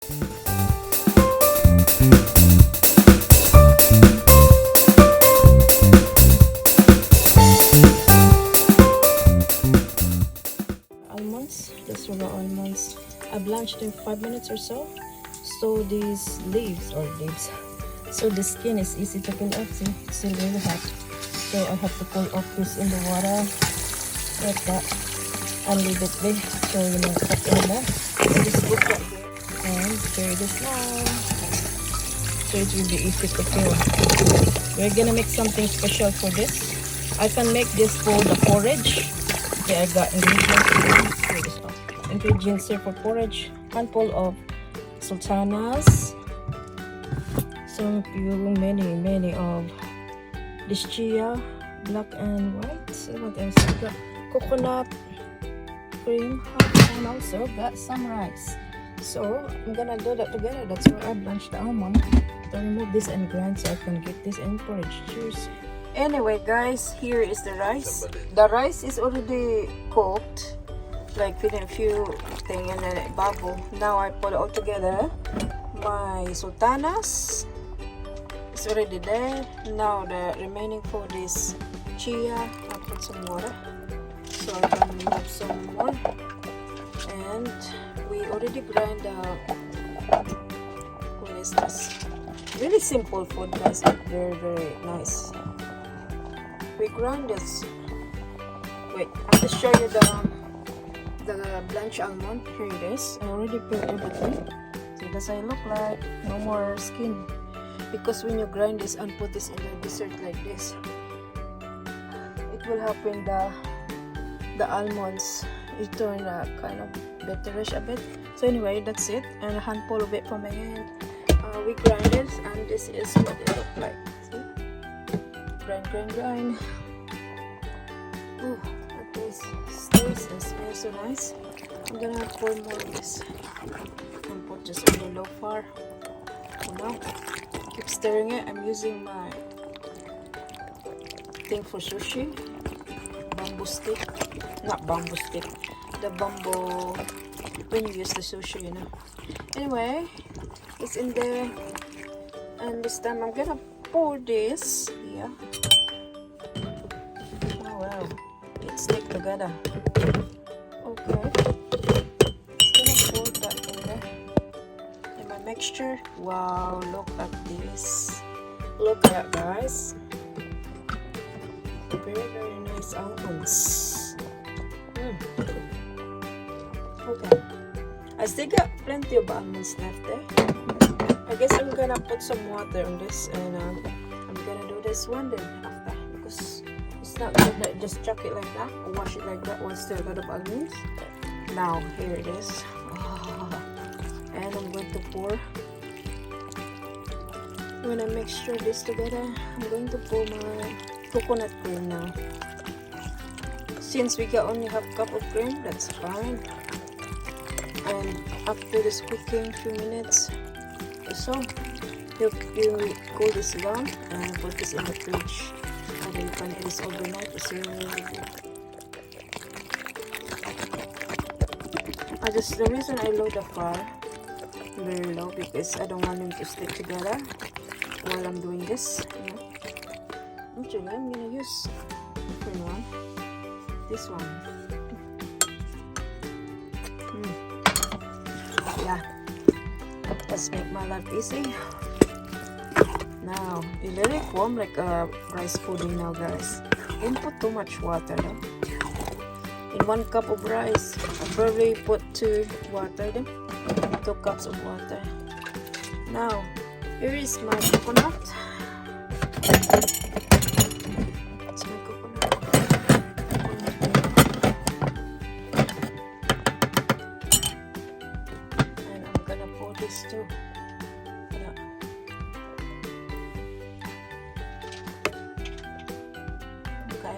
Almonds, just sugar almonds. I blanched in 5 minutes or so. So these leaves so the skin is easy to pull off. See, it's still really hot. So I have to pull off this in the water like that and leave it be. So you know, cut anymore. So just put that here and here it is now. So it will be easy to peel. We're gonna make something special for this. I can make this for the porridge. Yeah, I got ingredients here for porridge. Handful of sultanas, many of this chia, black and white. What else? I got coconut cream, and also got some rice. So I'm gonna do that together. That's why I blanched the almond to remove this and grind so I can get this in porridge. Cheers. Anyway guys, here is the rice. The rice is already cooked, like within a few things, and then it bubble. Now I put it all together. My sultanas is already there. Now the remaining food is chia. I put some water so I can remove some more. And we already grind the what is this? Really simple food guys, but very nice. We grind this. Wait, I'll just show you the blanched almond. Here it is. I already peeled everything. So does it look like no more skin? Because when you grind this and put this in the dessert like this, it will happen the almonds it turn kind of bitterish a bit. So anyway, that's it. And a handful of it from my hand. We grind it, and this is what it looks like. See? Grind. Ooh, this stays and smells so nice. I'm gonna pour more of this and put just on the low fire. So now, keep stirring it. I'm using my thing for sushi, bamboo stick, not bamboo stick, the bamboo when you use the sushi, you know. Anyway, it's in there, and this time I'm gonna pour this here. Oh wow, it stick together. Okay, just gonna pour that in there in my mixture. Wow, look at this. Look at that, guys. Very nice almonds. Okay, I still got plenty of almonds left there. I guess I'm gonna put some water on this, and I'm gonna do this one then after, because it's not good that just chuck it like that or wash it like that while still a lot of almonds. Now here it is. And I'm going to pour. When I mixture this together, I'm going to pour my coconut cream now. Since we got only half cup of cream, that's fine. And after this cooking few minutes or so, you cool this down and put this in the fridge, and then you can eat this overnight. It's really good. The reason I load the fire very low, because I don't want them to stick together while I'm doing this, you know. Actually, I'm gonna use different one. This one. Yeah, let's make my life easy. Now it really form like a rice pudding now, guys. Don't put too much water though. In 1 cup of rice, I probably put 2 cups of water. Now here is my coconut. That's my coconut. This too. Yeah. Okay.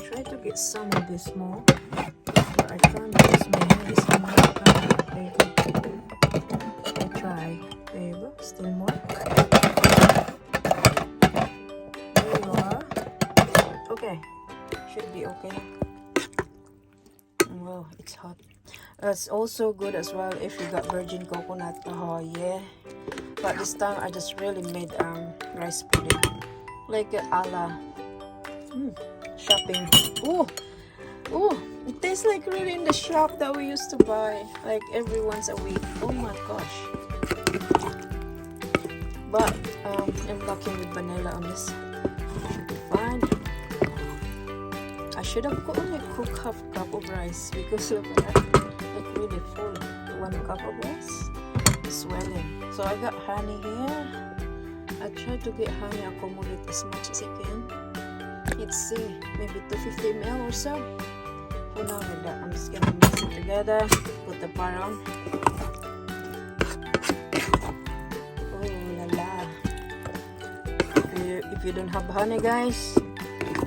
Try to get some of this more. But I can't use my hand is more. There you go. I try. There you go. Still more. There you are. Okay. Should be okay. Oh, it's hot. It's also good as well if you got virgin coconut. Oh yeah. But this time I just really made rice pudding, like a la shopping. Oh, oh, it tastes like really in the shop that we used to buy, like every once a week. Oh my gosh. But I'm lucky with vanilla on this. Should be fine. I should have only cooked half cup of rice because of that. Like really full. 1 cup of rice. Swelling. So I got honey here. I try to get honey accumulate as much as I can. Let's see, maybe 250 ml or so. For now, like that, I'm just gonna mix it together. Put the bar on. If you don't have honey, guys,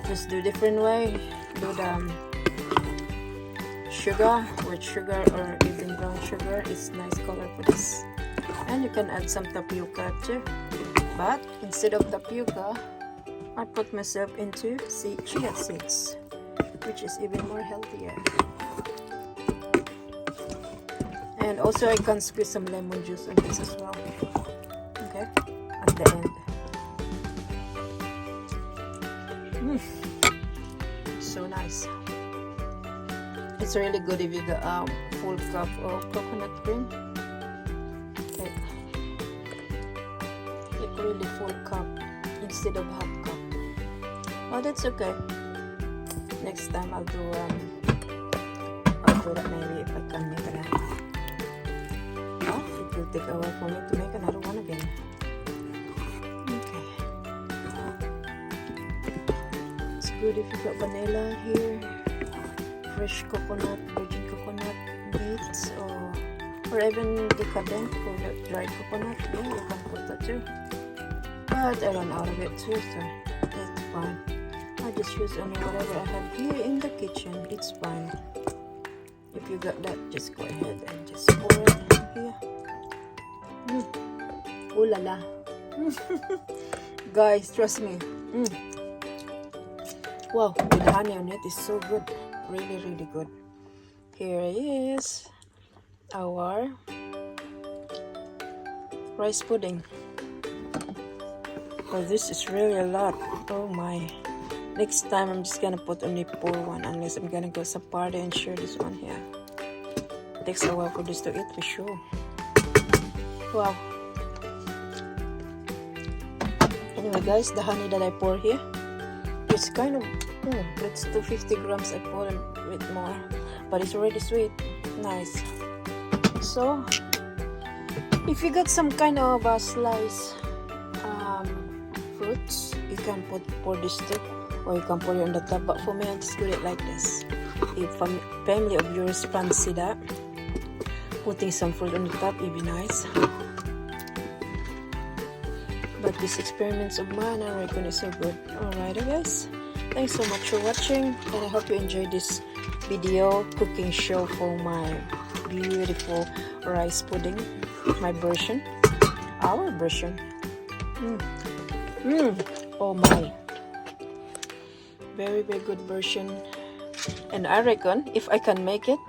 just do different way. Do the sugar, white sugar or even brown sugar. It's nice color for this. And you can add some tapioca too. But instead of tapioca, I put myself into chia seeds, which is even more healthier. And also I can squeeze some lemon juice on this as well. Okay, at the end. So nice. It's really good if you got a full cup of coconut cream. Like really full cup instead of half cup. Oh, that's okay. Next time I'll do that maybe if I can make another. Oh, it will take a while for me to make another one again. Good if you got vanilla here, fresh coconut, virgin coconut bits, or even decadent for the dried coconut. Yeah, you can put that too. But I run out of it too, so it's fine. I just use only whatever I have here in the kitchen. It's fine. If you got that, just go ahead and just pour it here. Ooh la la. Guys, trust me. Wow, with honey on it is so good. Really, really good. Here is our rice pudding. Oh, this is really a lot. Oh my. Next time I'm just gonna put only pour one unless I'm gonna go some party and share this one here. It takes a while for this to eat for sure. Wow. Anyway guys, the honey that I pour here, it's kind of, it's 250 grams. I put a bit more, but it's already sweet. Nice. So, if you got some kind of slice fruits, you can pour this too, or you can pour it on the top. But for me, I just do it like this. If a family of yours fancy that, putting some fruit on the top would be nice. But these experiments of mine, I reckon is so good. Alright guys, thanks so much for watching, and I hope you enjoyed this video cooking show for my beautiful rice pudding, my version, our version. Oh my, very good version. And I reckon if I can make it,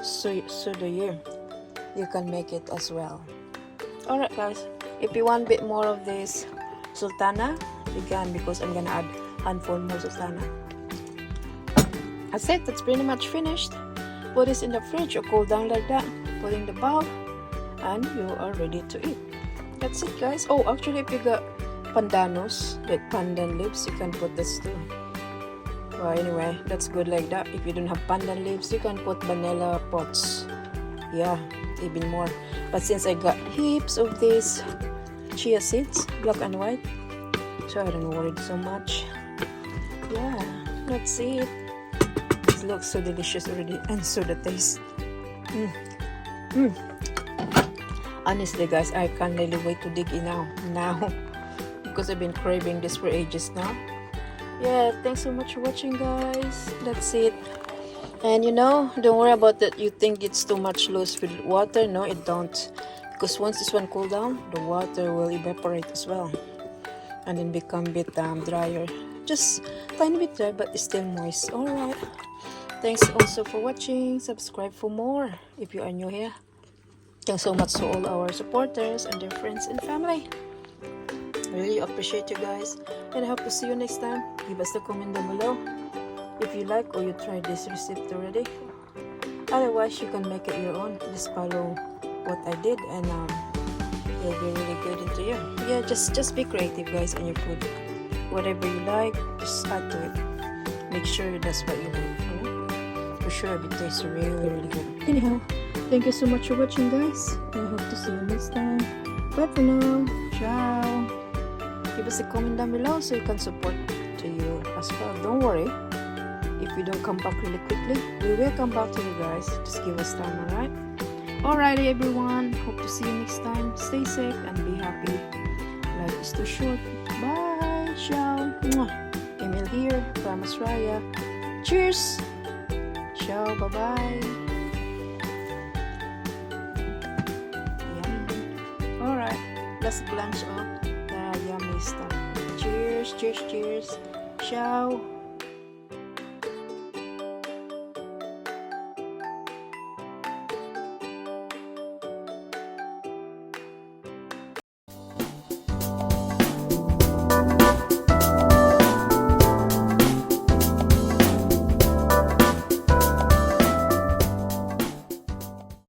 so do you can make it as well. Alright guys, if you want a bit more of this sultana, you can, because I'm gonna add handful more sultana. That's it. That's pretty much finished. Put this in the fridge or cool down like that. Put in the bowl, and you are ready to eat. That's it, guys. Oh, actually, if you got pandanos, like pandan leaves, you can put this too. Well, anyway, that's good like that. If you don't have pandan leaves, you can put vanilla pots. Yeah, even more. But since I got heaps of these chia seeds, black and white, so I don't worry so much. Yeah, that's it. It looks so delicious already, and so the taste. Honestly guys, I can't really wait to dig in now because I've been craving this for ages now. Yeah, thanks so much for watching guys. That's it. And don't worry about that. You think it's too much loose with water. No, it don't, because once this one cool down, the water will evaporate as well and then become a bit drier, just tiny bit dry, but it's still moist. All right, Thanks also for watching. Subscribe for more if you are new here. Thanks so much to all our supporters and their friends and family. Really appreciate you guys, and I hope to see you next time. Give us a comment down below if you like or you tried this recipe already. Otherwise, you can make it your own. Just follow what I did, and it'll be really good into you. Yeah, just be creative, guys, on your food. Whatever you like, just add to it. Make sure that's what you like. For sure, it tastes really, really good. Anyhow, thank you so much for watching, guys, and I hope to see you next time. Bye for now. Ciao. Give us a comment down below so you can support to you as well. Don't worry if we don't come back really quickly. We will come back to you guys. Just give us time, alright? Alrighty, everyone. Hope to see you next time. Stay safe and be happy. Life is too short. Bye. Ciao. Mwah. ML here from Australia. Cheers. Ciao. Bye-bye. Yummy. Alright. Let's blanch up the yummy stuff. Cheers. Cheers. Cheers. Ciao.